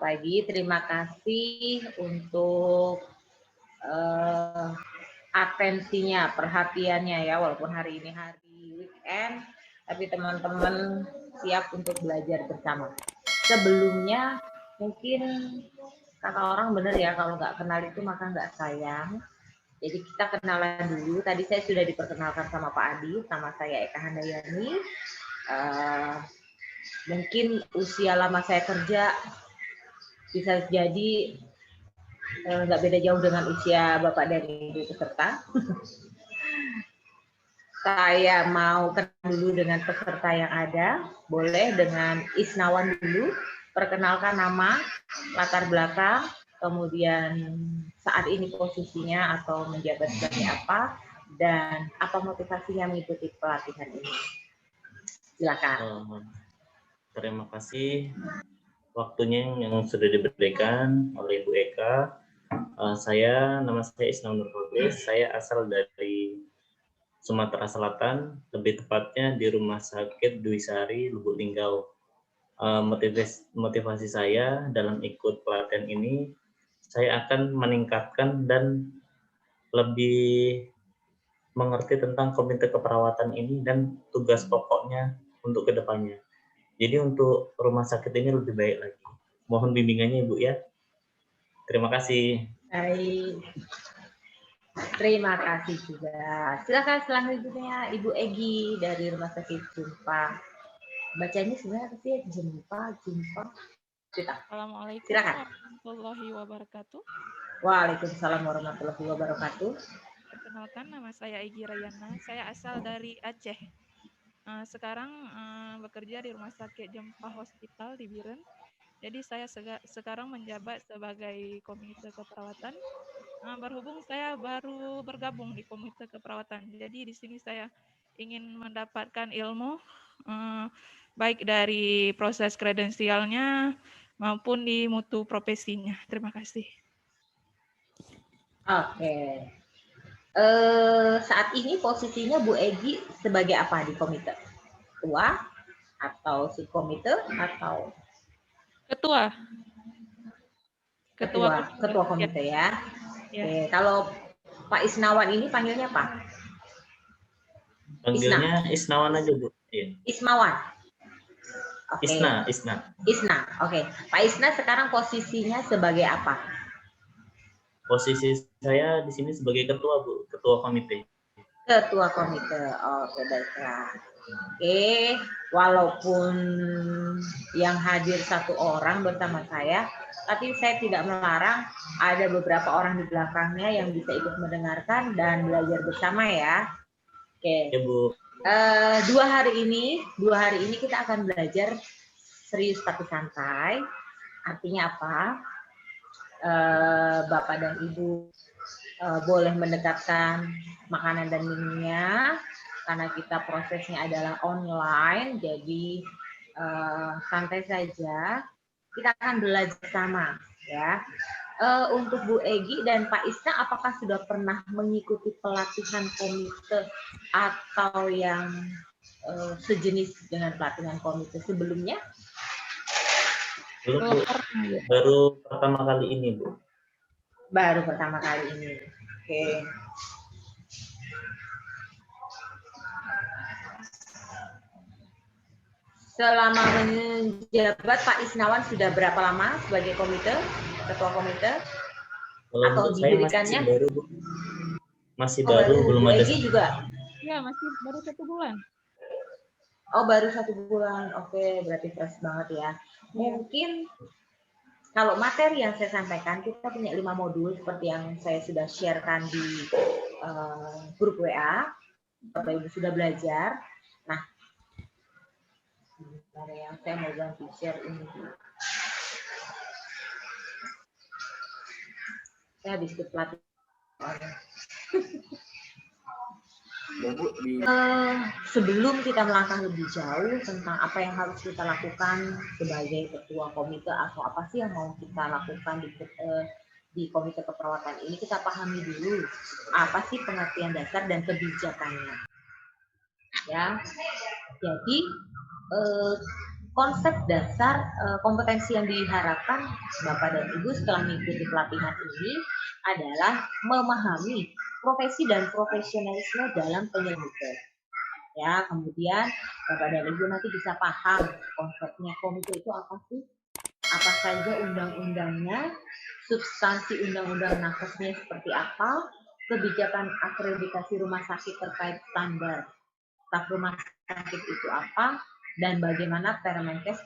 lagi. Terima kasih untuk atensinya, perhatiannya ya, walaupun hari ini hari weekend, tapi teman-teman siap untuk belajar bersama. Sebelumnya mungkin kata orang benar ya, kalau nggak kenal itu maka nggak sayang. Jadi kita kenalan dulu. Tadi saya sudah diperkenalkan sama Pak Adi, sama saya Eka Handayani. Mungkin usia lama saya kerja bisa jadi nggak beda jauh dengan usia Bapak dan Ibu peserta. Saya mau kenal dulu dengan peserta yang ada. Boleh dengan Isnawan dulu. Perkenalkan nama, latar belakang, kemudian saat ini posisinya atau menjabat sebagai apa, dan apa motivasinya mengikuti pelatihan ini. Silakan. Terima kasih waktunya yang sudah diberikan oleh Bu Eka. Nama saya Isnawan Nurholis. Saya asal dari Sumatera Selatan, lebih tepatnya di Rumah Sakit Dwi Sari, Lubuk Linggau. Motivasi saya dalam ikut pelatihan ini, saya akan meningkatkan dan lebih mengerti tentang komite keperawatan ini dan tugas pokoknya untuk kedepannya. Jadi untuk rumah sakit ini lebih baik lagi. Mohon bimbingannya Ibu ya. Terima kasih. Baik. Terima kasih juga. Silakan selanjutnya Ibu Egi dari Rumah Sakit Jumpa. Bacanya sebenarnya apa sih? Jumpa. Assalamualaikum Silakan. warahmatullahi wabarakatuh. Waalaikumsalam warahmatullahi wabarakatuh. Perkenalkan, nama saya Egi Rayana. Saya asal dari Aceh. Sekarang bekerja di Rumah Sakit Jempa Hospital di Biren. Jadi saya sekarang menjabat sebagai komite keperawatan. Berhubung saya baru bergabung di komite keperawatan. Jadi di sini saya ingin mendapatkan ilmu baik dari proses kredensialnya maupun di mutu profesinya. Terima kasih. Oke. Saat ini posisinya Bu Egi sebagai apa di komite? Ketua atau subkomite atau Ketua komite ya. Ya. Oke, kalau Pak Isnawan ini panggilnya apa? Panggilnya Isnawan aja Bu. Iya. Ismawan. Oke. Isna. Oke. Pak Isna sekarang posisinya sebagai apa? Posisi saya di sini sebagai ketua Bu, ketua komite. Ketua komite. Oke, baiklah. Oke, walaupun yang hadir satu orang bersama saya, tapi saya tidak melarang ada beberapa orang di belakangnya yang bisa ikut mendengarkan dan belajar bersama ya. Oke. Ya Bu. 2 hari ini kita akan belajar serius tapi santai. Artinya apa? Bapak dan Ibu boleh mendekatkan makanan dan minumnya karena kita prosesnya adalah online, jadi santai saja. Kita akan belajar sama ya. Untuk Bu Egi dan Pak Isna, apakah sudah pernah mengikuti pelatihan komite atau yang sejenis dengan pelatihan komite sebelumnya? Belum Bu, baru pertama kali ini Bu. Baru pertama kali ini. Oke. Selama menjabat Pak Isnawan sudah berapa lama sebagai komite, ketua komite? Kalau atau saya didirikannya? masih baru Bu. Masih baru, belum ada. juga? Ya, masih baru 1 bulan. Oh, baru 1 bulan. Oke, berarti fresh banget ya. Mungkin kalau materi yang saya sampaikan, kita punya 5 modul seperti yang saya sudah sharekan di grup WA. Bapak Ibu sudah belajar. Nah, yang saya mau ganti share ini. Saya habis ikut pelatihan. Sebelum kita melangkah lebih jauh tentang apa yang harus kita lakukan sebagai ketua komite atau apa sih yang mau kita lakukan di komite keperawatan ini, kita pahami dulu apa sih pengertian dasar dan kebijakannya. Ya, jadi konsep dasar kompetensi yang diharapkan Bapak dan Ibu setelah mengikuti pelatihan ini adalah memahami profesi dan profesionalisme dalam penyelidikan. Ya, kemudian Bapak dan Ibu nanti bisa paham konsepnya komite itu apa sih? Apa saja undang-undangnya, substansi undang-undang nakesnya seperti apa, kebijakan akreditasi rumah sakit terkait standar staf rumah sakit itu apa, dan bagaimana Permenkes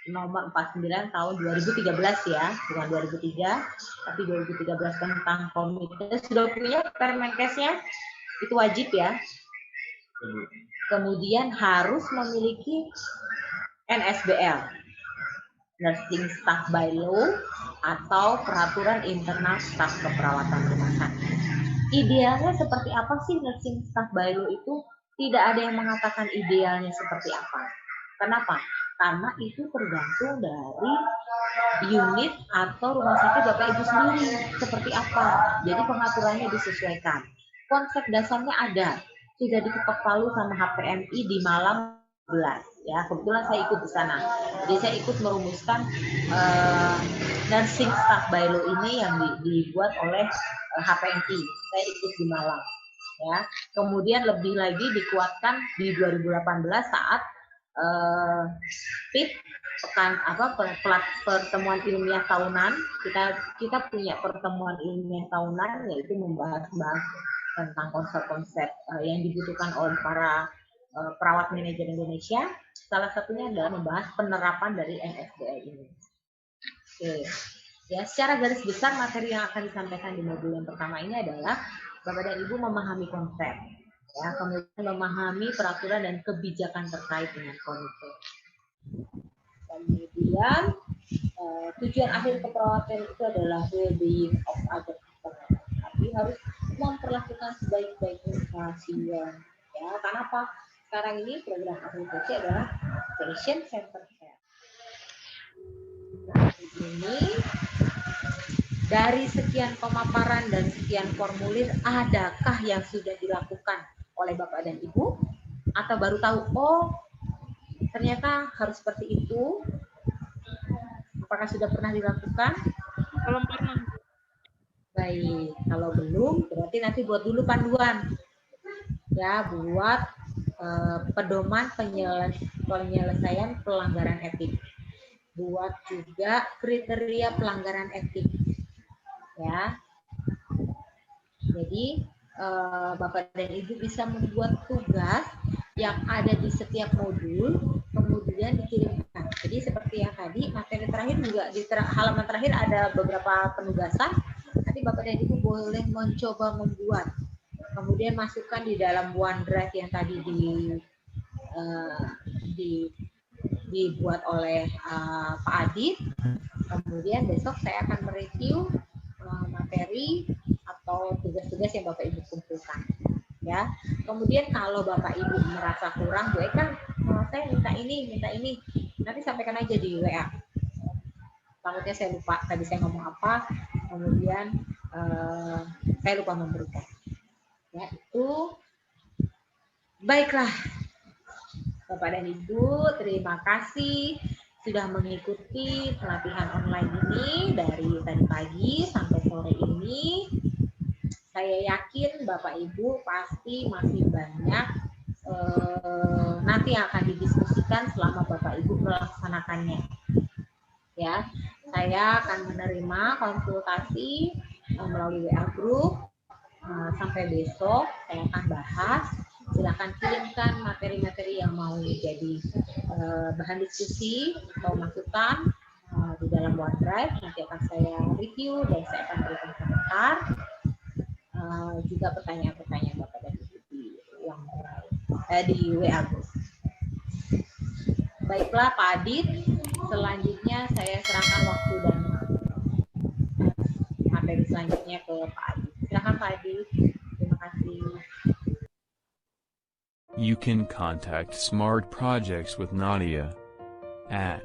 nomor 49 tahun 2013 ya, bukan 2003, tapi 2013 tentang komite. Sudah punya Permenkesnya? Itu wajib ya. Kemudian harus memiliki NSBL, Nursing Staff Bylaw, atau peraturan internal staf keperawatan rumah sakit. Idealnya seperti apa sih Nursing Staff Bylaw itu? Tidak ada yang mengatakan idealnya seperti apa. Kenapa? Karena itu tergantung dari unit atau rumah sakit Bapak Ibu sendiri seperti apa. Jadi pengaturannya disesuaikan. Konsep dasarnya ada, sudah diketok palu sama HPMI di Malang 11. Ya, kebetulan saya ikut di sana. Jadi saya ikut merumuskan Nursing Staff Bylaw ini yang dibuat oleh HPMI. Saya ikut di Malang. Ya, kemudian lebih lagi dikuatkan di 2018 saat PIP pertemuan ilmiah tahunan. Kita punya pertemuan ilmiah tahunan, yaitu membahas tentang konsep-konsep yang dibutuhkan oleh para perawat manajer Indonesia. Salah satunya adalah membahas penerapan dari NSBL ini. Oke. Ya, secara garis besar materi yang akan disampaikan di modul yang pertama ini adalah Bapak dan Ibu memahami konsep, ya, kemudian memahami peraturan dan kebijakan terkait dengan komite. Kemudian tujuan akhir keperawatan itu adalah well-being of other people. Tapi harus memperlakukan sebaik-baiknya pasien. Ya, karena apa? Sekarang ini program akreditasi adalah patient centered care. Nah, ini dari sekian pemaparan dan sekian formulir, adakah yang sudah dilakukan oleh Bapak dan Ibu? Atau baru tahu, oh ternyata harus seperti itu? Apakah sudah pernah dilakukan? Belum pernah. Baik, kalau belum, berarti nanti buat dulu panduan. Ya, buat pedoman penyelesaian pelanggaran etik. Buat juga kriteria pelanggaran etik. Ya, jadi Bapak dan Ibu bisa membuat tugas yang ada di setiap modul, kemudian dikirimkan. Jadi seperti yang tadi, materi terakhir juga di halaman terakhir ada beberapa penugasan. Nanti Bapak dan Ibu boleh mencoba membuat, kemudian masukkan di dalam OneDrive yang tadi dibuat oleh Pak Adit. Kemudian besok saya akan mereview materi atau tugas-tugas yang Bapak Ibu kumpulkan, ya. Kemudian kalau Bapak Ibu merasa kurang, Bu Eka, saya minta ini, nanti sampaikan aja di WA. Takutnya saya lupa tadi saya ngomong apa, kemudian saya lupa memberikan. Ya, itu baiklah. Bapak dan Ibu, terima kasih sudah mengikuti pelatihan online ini dari tadi pagi sampai sore ini. Saya yakin Bapak Ibu pasti masih banyak nanti akan didiskusikan selama Bapak Ibu melaksanakannya. Ya, saya akan menerima konsultasi melalui WA Group. Sampai besok saya akan bahas. Silakan kirimkan materi-materi yang mau jadi bahan diskusi atau masukan di dalam OneDrive. Nanti akan saya review dan saya akan berikan komentar. Juga pertanyaan-pertanyaan Bapak dan Ibu di WA Group. Baiklah Pak Adit, selanjutnya saya serahkan waktu dan materi selanjutnya ke Pak Adit. Silakan Pak Adit. Terima kasih. You can contact Smart Projects with Nadia at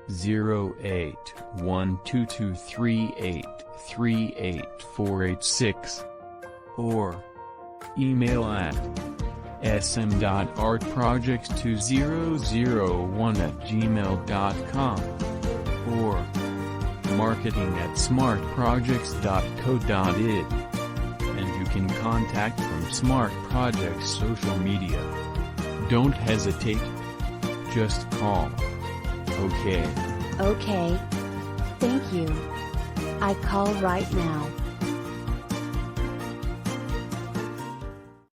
081223838486 or email at sm.artprojects2001@gmail.com or marketing@smartprojects.co.id, and you can contact from Smart Projects social media. Don't hesitate. Just call. Okay. Okay. Thank you. I call right now.